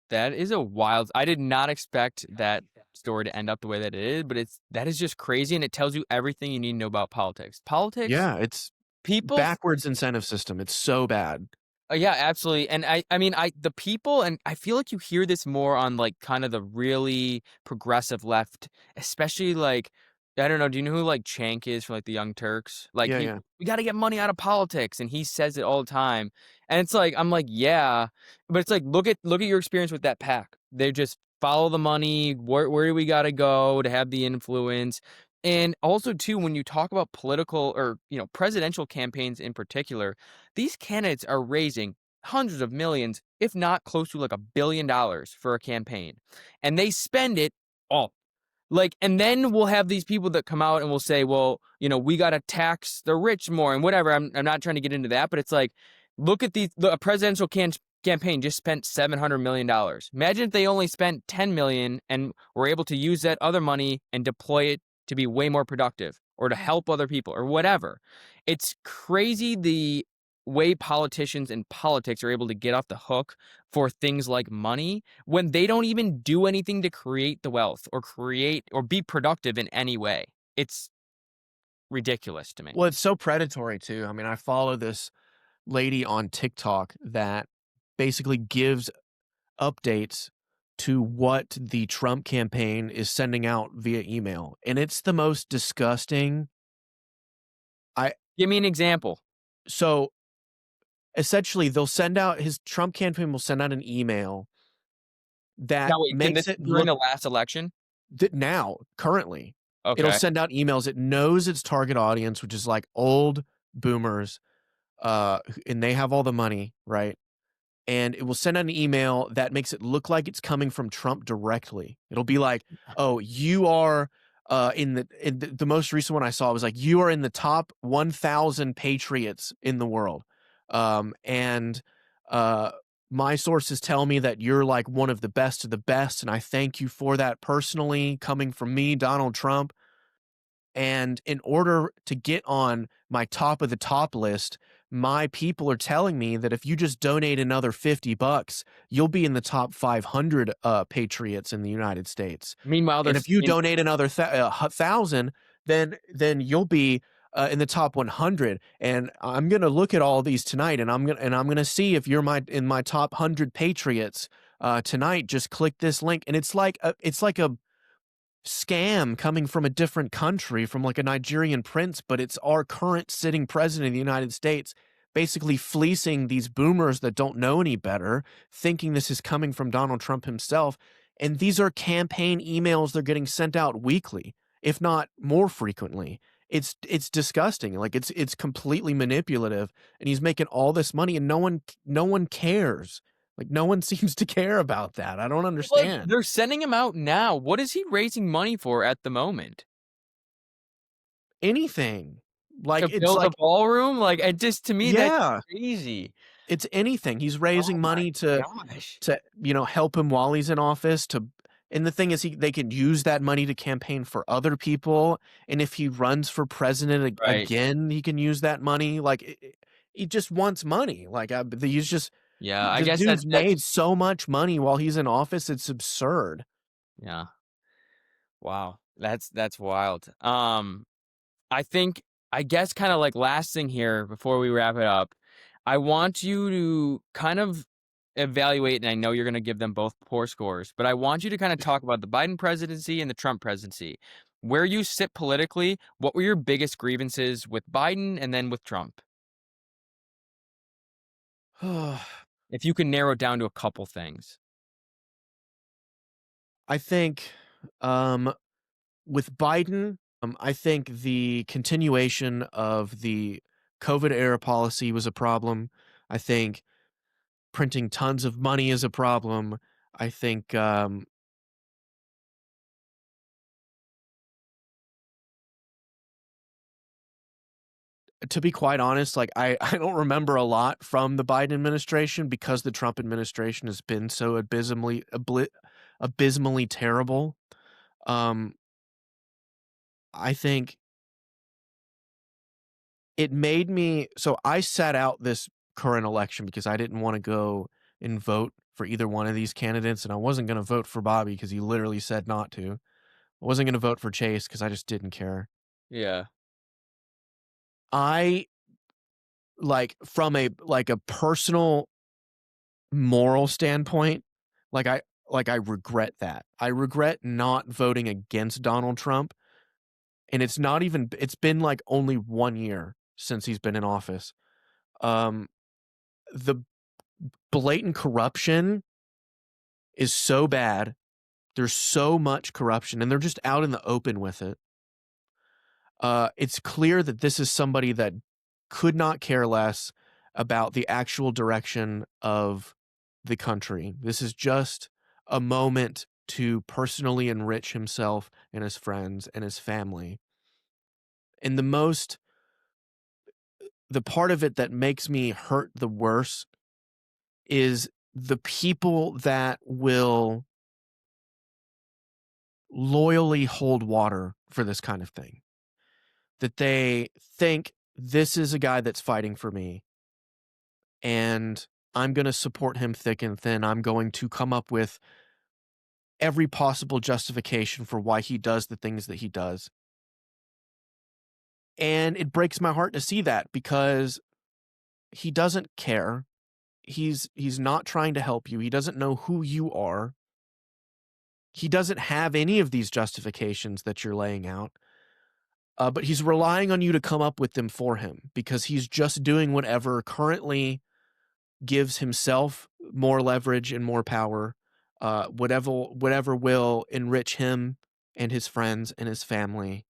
That is a wild. I did not expect that story to end up the way that it is, but that is just crazy, and it tells you everything you need to know about politics. Politics, Yeah, it's people backwards incentive system. It's so bad. Yeah, absolutely. And I mean, the people, and I feel like you hear this more on like kind of the really progressive left, especially like, I don't know, do you know who like Chank is for like the Young Turks? Like Yeah, yeah. we got to get money out of politics, and he says it all the time. And it's like I'm like, yeah, but it's like look at your experience with that pack. They just follow the money. Where do we got to go to have the influence? And also too, when you talk about political or presidential campaigns in particular, these candidates are raising hundreds of millions, if not close to like $1 billion for a campaign. And they spend it all. Like, and then we'll have these people that come out and will say, well, we got to tax the rich more and whatever. I'm not trying to get into that, but it's like, look at a presidential campaign just spent $700 million. Imagine if they only spent 10 million and were able to use that other money and deploy it to be way more productive or to help other people or whatever. It's crazy the way politicians and politics are able to get off the hook for things like money when they don't even do anything to create the wealth or create or be productive in any way. It's ridiculous to me. Well, it's so predatory too. I mean, I follow this lady on TikTok that basically gives updates to what the Trump campaign is sending out via email, and it's the most disgusting. I Give me an example. so essentially they'll send out his Trump campaign will send out an email that Now, wait, can this makes it be during look the last election? that now currently it'll Okay. send out emails. It knows its target audience, which is like old boomers, and they have all the money, right? And it will send out an email that makes it look like it's coming from Trump directly. It'll be like, "Oh, you are the most recent one I saw was like you are in the top 1,000 patriots in the world, and uh, my sources tell me that you're like one of the best of the best, and I thank you for that personally, coming from me, Donald Trump." And in order to get on my top of the top list, my people are telling me that if you just donate another $50, you'll be in the top 500 patriots in the United States. Meanwhile, And there's if you donate another 1,000, then you'll be in the top 100. And I'm gonna look at all these tonight, and I'm gonna see if you're in my top 100 patriots tonight. Just click this link, and it's like a scam coming from a different country, from like a Nigerian prince, but it's our current sitting president of the United States basically fleecing these boomers that don't know any better, thinking this is coming from Donald Trump himself. And these are campaign emails they're getting sent out weekly, if not more frequently. It's disgusting. Like it's completely manipulative, and he's making all this money, and no one cares. Like no one seems to care about that. I don't like understand. they're sending him out now. What is he raising money for at the moment? Anything. Like, To it's build a like ballroom? Like, it just to me that's yeah, crazy. it's anything. He's Oh raising my money to gosh. help him while he's in office and the thing is they can use that money to campaign for other people, and if he runs for president Right. again, he can use that money, like, he just wants money, like, he's just Yeah, I this guess dude's that's made so much money while he's in office, it's absurd. yeah. Wow. That's wild. I think I guess kind of like last thing here before we wrap it up, I want you to kind of evaluate, and I know you're going to give them both poor scores, but I want you to kind of talk about the Biden presidency and the Trump presidency. Where you sit politically, what were your biggest grievances with Biden and then with Trump? If you can narrow it down to a couple things. I think, um with Biden, I think the continuation of the COVID era policy was a problem. I think printing tons of money is a problem. I think, to be quite honest, like I don't remember a lot from the Biden administration because the Trump administration has been so abysmally terrible. Um, I think it made me so I sat out this current election because I didn't wanna go and vote for either one of these candidates, and I wasn't gonna vote for Bobby because he literally said not to. I wasn't gonna vote for Chase because I just didn't care. Yeah. I like from a personal moral standpoint, like I regret that. I regret not voting against Donald Trump, and it's been like only 1 year since he's been in office. Um, the blatant corruption is so bad. There's so much corruption, and they're just out in the open with it. It's clear that this is somebody that could not care less about the actual direction of the country. This is just a moment to personally enrich himself and his friends and his family. And the part of it that makes me hurt the worst is the people that will loyally hold water for this kind of thing. That they think this is a guy that's fighting for me, and I'm going to support him thick and thin. I'm going to come up with every possible justification for why he does the things that he does. And it breaks my heart to see that, because he doesn't care. He's not trying to help you. He doesn't know who you are. He doesn't have any of these justifications that you're laying out. But he's relying on you to come up with them for him, because he's just doing whatever currently gives himself more leverage and more power, whatever will enrich him and his friends and his family.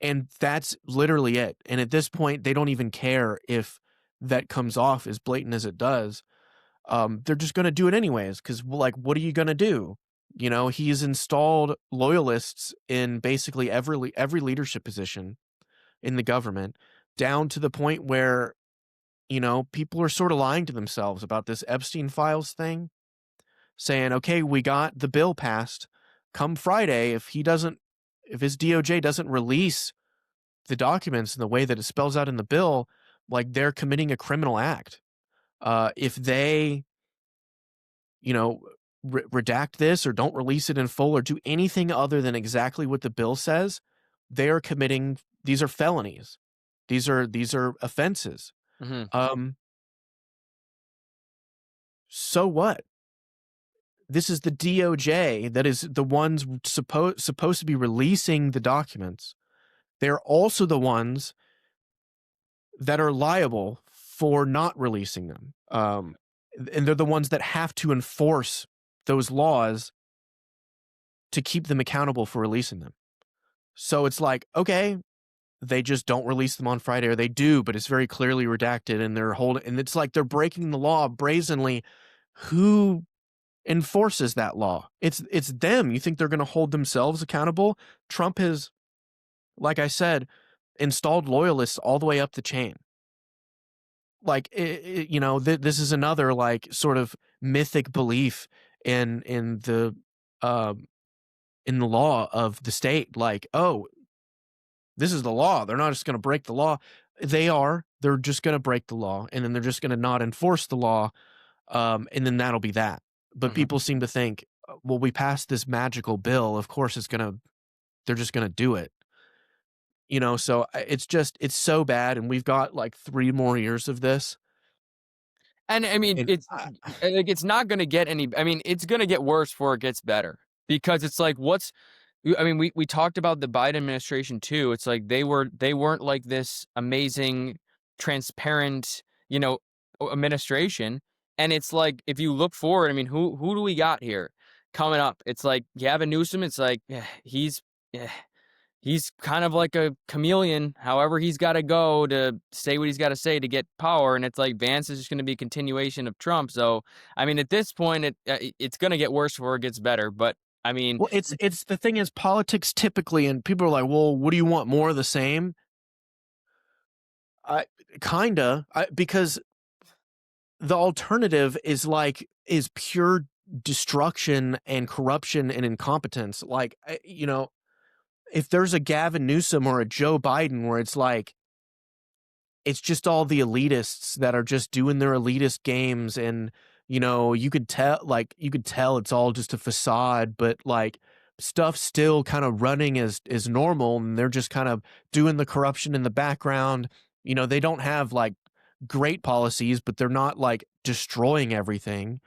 And that's literally it. And at this point, they don't even care if that comes off as blatant as it does. They're just going to do it anyways, because, like, what are you going to do? You know, he's installed loyalists in basically every leadership position in the government, down to the point where, you know, people are sort of lying to themselves about this Epstein Files thing, saying, okay, we got the bill passed. Come Friday, if his DOJ doesn't release the documents in the way that it spells out in the bill, like, they're committing a criminal act. If they, you know, redact this or don't release it in full or do anything other than exactly what the bill says, they are committing, these are felonies. These are offenses. Mm-hmm. So what? This is the DOJ that is the ones supposed to be releasing the documents. They're also the ones that are liable for not releasing them. And they're the ones that have to enforce those laws to keep them accountable for releasing them. So it's like, okay, they just don't release them on Friday, or they do, but it's very clearly redacted, and and it's like they're breaking the law brazenly. Who enforces that law? It's them. You think they're going to hold themselves accountable? Trump has, like I said, installed loyalists all the way up the chain. Like, you know, this is another, like, sort of mythic belief in the law of the state. Like, oh, this is the law. They're not just going to break the law. They're just going to break the law, and then they're just going to not enforce the law. And then that'll be that. But Mm-hmm. people seem to think, well, we passed this magical bill. Of course they're just going to do it. You know, so it's so bad. And we've got like 3 more years of this. And I mean, And it's like, it's not going to get any. I mean, it's going to get worse before it gets better, because it's like, I mean, we talked about the Biden administration too. It's like they weren't like this amazing, transparent, you know, administration. And it's like, if you look forward, I mean, who do we got here coming up? It's like Gavin Newsom. It's like, he's. He's kind of like a chameleon. However, he's got to go to say what he's got to say to get power, and it's like Vance is just going to be a continuation of Trump. So, I mean, at this point, it's going to get worse before it gets better. But I mean, well, it's the thing is, politics typically, and people are like, well, what do you want, more of the same? Because the alternative is pure destruction and corruption and incompetence. Like, you know, if there's a Gavin Newsom or a Joe Biden where it's like, it's just all the elitists that are just doing their elitist games, and, you know, you could tell it's all just a facade, but like, stuff's still kind of running as normal, and they're just kind of doing the corruption in the background. You know, they don't have like great policies, but they're not like destroying everything,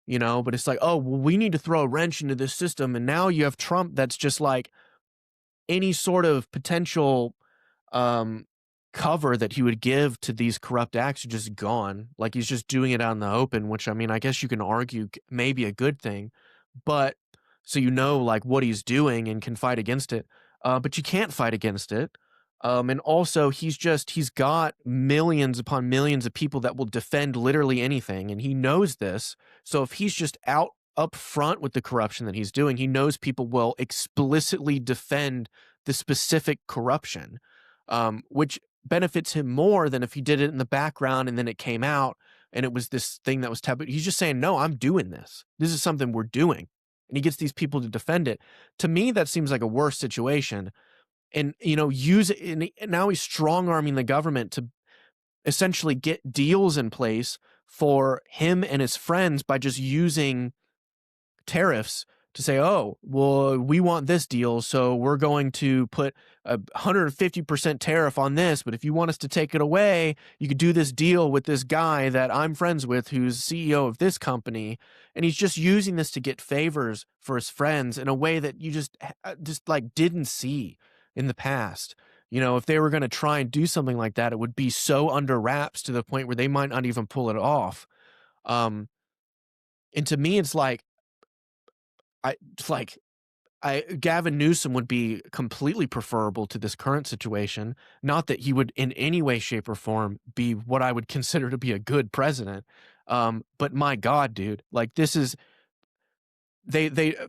you know, but it's like, oh, well, we need to throw a wrench into this system. And now you have Trump that's just like any sort of potential um, cover that he would give to these corrupt acts are just gone. Like he's just doing it out in the open, which I mean, I guess you can argue may be a good thing, but so you know like what he's doing and can fight against it. But you can't fight against it. And also he's got millions upon millions of people that will defend literally anything. And he knows this. So if he's just out up front with the corruption that he's doing, he knows people will explicitly defend the specific corruption, which benefits him more than if he did it in the background and then it came out and it was this thing that was taboo. He's just saying, no, I'm doing this. This is something we're doing. And he gets these people to defend it. To me, that seems like a worse situation. And, you know, use it. And now he's strong arming the government to essentially get deals in place for him and his friends by just using tariffs to say, oh, well, we want this deal, so we're going to put a 150% tariff on this, but if you want us to take it away, you could do this deal with this guy that I'm friends with who's CEO of this company. And he's just using this to get favors for his friends in a way that you just like didn't see in the past. You know, if they were going to try and do something like that, it would be so under wraps to the point where they might not even pull it off. And to me, it's like, it's like Gavin Newsom would be completely preferable to this current situation. Not that he would in any way, shape, or form be what I would consider to be a good president. But my God, dude, like this is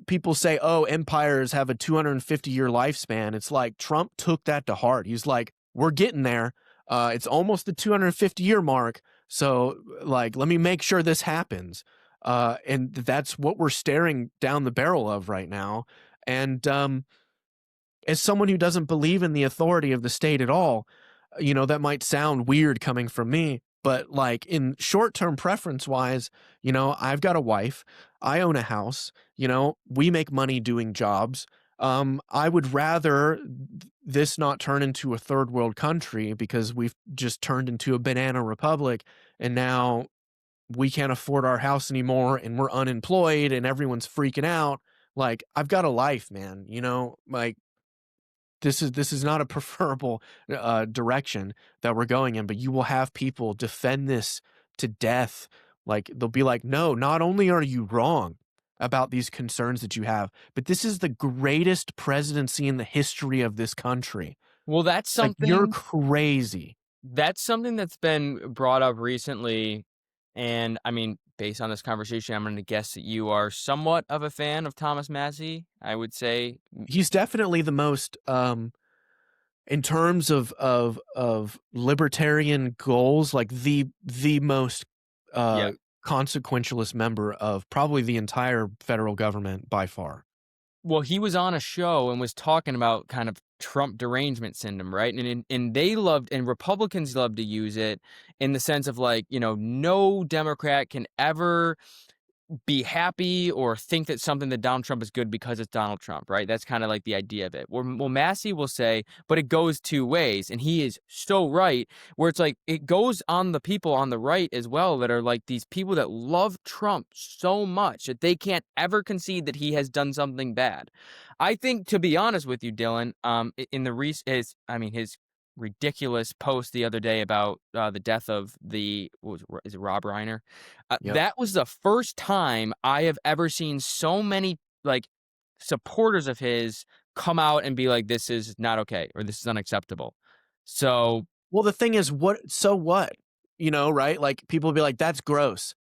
people say, oh, empires have a 250-year lifespan. It's like Trump took that to heart. He's like, we're getting there. It's almost the 250-year mark. So like, let me make sure this happens. And that's what we're staring down the barrel of right now. And as someone who doesn't believe in the authority of the state at all, you know, that might sound weird coming from me, but like in short-term preference wise, you know, I've got a wife, I own a house, you know, we make money doing jobs. I would rather this not turn into a third world country because we've just turned into a banana republic and now we can't afford our house anymore and we're unemployed and everyone's freaking out. Like I've got a life, man, you know, like this is not a preferable direction that we're going in, but you will have people defend this to death. Like they'll be like, no, not only are you wrong about these concerns that you have, but this is the greatest presidency in the history of this country. Well, that's Like you're something crazy. that's something that's been brought up recently. And I mean, based on this conversation, I'm going to guess that you are somewhat of a fan of Thomas Massey, I would say. He's definitely the most in terms of libertarian goals, like the most Yeah. consequentialist member of probably the entire federal government by far. Well, he was on a show and was talking about kind of Trump derangement syndrome, right? And they loved, and Republicans love to use it in the sense of like, you know, no Democrat can ever be happy or think that something that Donald Trump is good because it's Donald Trump, right? That's kind of like the idea of it. Well, Massey will say, but it goes two ways, and he is so right, where it's like it goes on the people on the right as well that are like these people that love Trump so much that they can't ever concede that he has done something bad. I think, to be honest with you, Dylan, in the his ridiculous post the other day about the death of is it Rob Reiner? Yep. That was the first time I have ever seen so many like supporters of his come out and be like, this is not okay or this is unacceptable. So, Well, the thing is, so what? You know, right? Like people will be like, that's gross.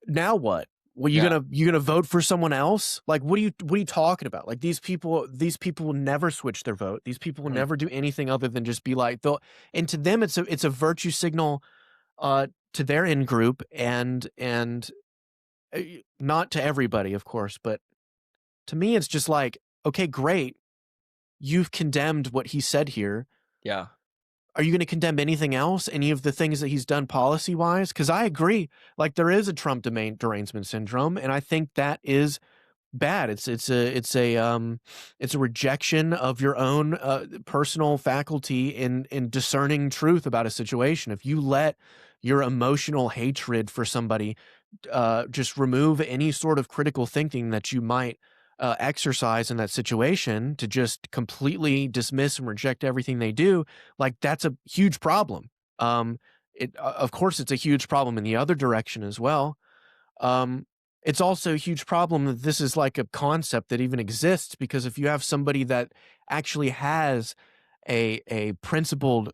Now what? Well, yeah, you gonna vote for someone else? Like, what are you talking about? Like these people will never switch their vote. These people will mm, never do anything other than just be like, though. And to them, it's a virtue signal, to their in group, and not to everybody, of course, but to me, it's just like, okay, great, you've condemned what he said here. yeah. Are you going to condemn anything else? Any of the things that he's done policy wise? Because I agree, like there is a Trump derangement syndrome, and I think that is bad. It's a rejection of your own personal faculty in discerning truth about a situation. If you let your emotional hatred for somebody just remove any sort of critical thinking that you might exercise in that situation, to just completely dismiss and reject everything they do, like, that's a huge problem. Of course, it's a huge problem in the other direction as well. Um, it's also a huge problem that this is like a concept that even exists, because if you have somebody that actually has a principled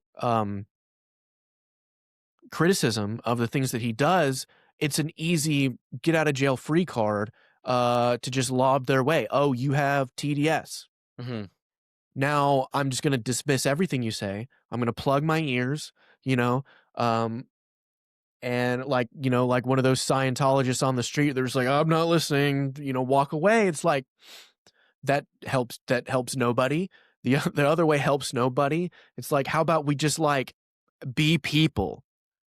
criticism of the things that he does, it's an easy get out of jail free card to just lob their way. Oh, you have TDS. Hmm. Now I'm just going to dismiss everything you say. I'm going to plug my ears, you know, um, and like, like one of those Scientologists on the street, they're just like, I'm not listening, walk away. It's like, that helps nobody. The other way helps nobody. It's like, how about we just like be people?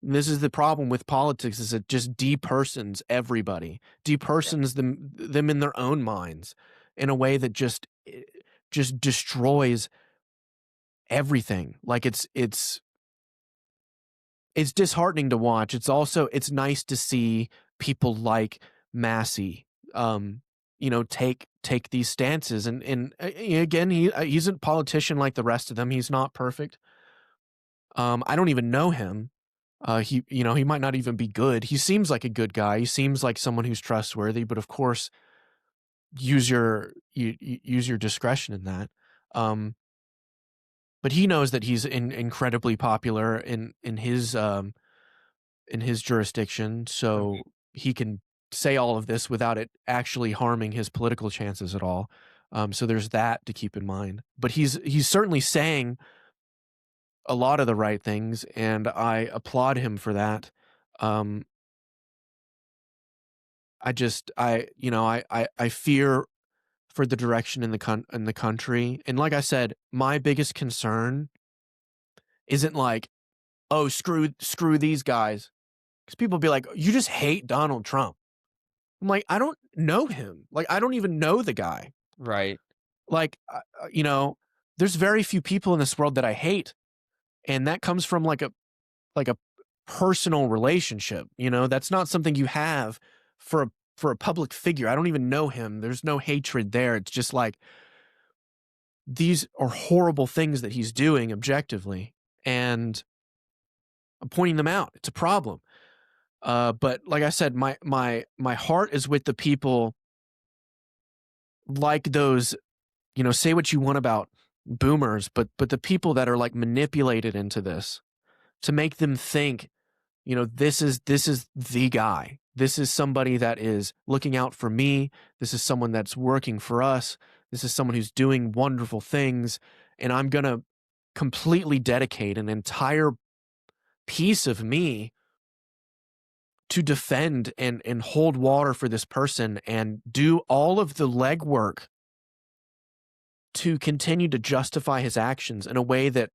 And this is the problem with politics, is it just depersons everybody, Yeah. depersons them in their own minds in a way that just destroys everything. Like, it's disheartening to watch. It's nice to see people like Massey, take these stances, and again, he's a politician like the rest of them. He's not perfect. I don't even know him. He might not even be good. He seems like a good guy. He seems like someone who's trustworthy, but of course, use your discretion in that. But he knows that he's incredibly popular in his jurisdiction, so he can say all of this without it actually harming his political chances at all. So there's that to keep in mind. But he's certainly saying a lot of the right things, and I applaud him for that. Um, I fear for the direction in the country, and like I said, my biggest concern isn't like, oh, screw these guys, because people be like, you just hate Donald Trump. I'm like, I don't know him. Like, I don't even know the guy. Right. Like, there's very few people in this world that I hate, and that comes from like a personal relationship. That's not something you have for a public figure. I don't even know him. There's no hatred there. It's just like, these are horrible things that he's doing objectively, and I'm pointing them out. It's a problem. But like I said, my heart is with the people like those, say what you want about boomers, but the people that are like manipulated into this to make them think, this is the guy. This is somebody that is looking out for me. This is someone that's working for us. This is someone who's doing wonderful things. And I'm going to completely dedicate an entire piece of me to defend and hold water for this person, and do all of the legwork to continue to justify his actions in a way that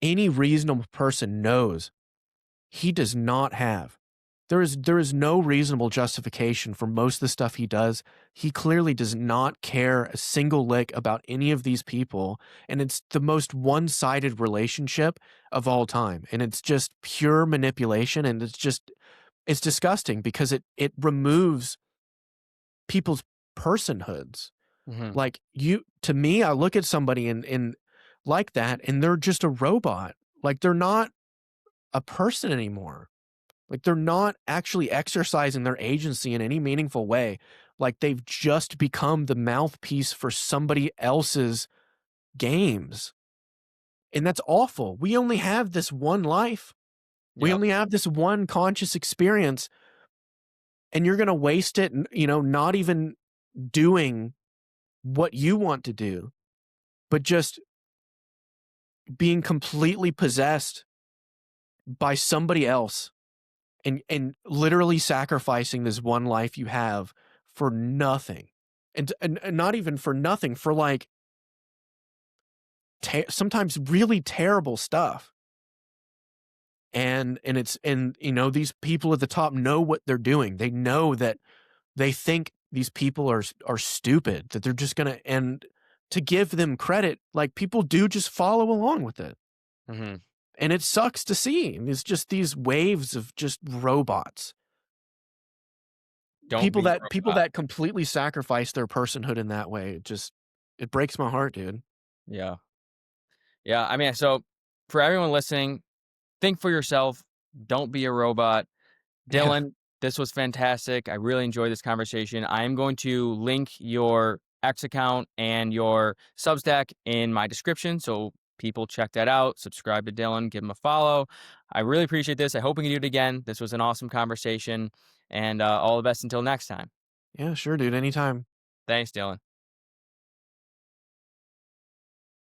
any reasonable person knows he does not have. There is no reasonable justification for most of the stuff he does. He clearly does not care a single lick about any of these people, and it's the most one-sided relationship of all time. And it's just pure manipulation, and it's disgusting, because it removes people's personhoods. Hmm. Like, to me, I look at somebody in like that, and they're just a robot. Like, they're not a person anymore. Like, they're not actually exercising their agency in any meaningful way. Like, they've just become the mouthpiece for somebody else's games. And that's awful. We only have this one life. We Yep. only have this one conscious experience, and you're going to waste it, not even doing what you want to do, but just being completely possessed by somebody else, and literally sacrificing this one life you have for nothing, and not even for nothing, for like sometimes really terrible stuff. And these people at the top know what they're doing. They know that they think these people are stupid, that they're just gonna, and to give them credit, like, people do just follow along with it. Hmm. And it sucks to see. It's just these waves of just robots. Don't be a People robot. that completely sacrifice their personhood in that way. It breaks my heart, dude. Yeah. Yeah. I mean, so for everyone listening, think for yourself. Don't be a robot. Yeah. Dylan, this was fantastic. I really enjoyed this conversation. I am going to link your X account and your Substack in my description. So people check that out. Subscribe to Dylan, give him a follow. I really appreciate this. I hope we can do it again. This was an awesome conversation. And all the best until next time. Yeah, sure, dude. Anytime. Thanks, Dylan.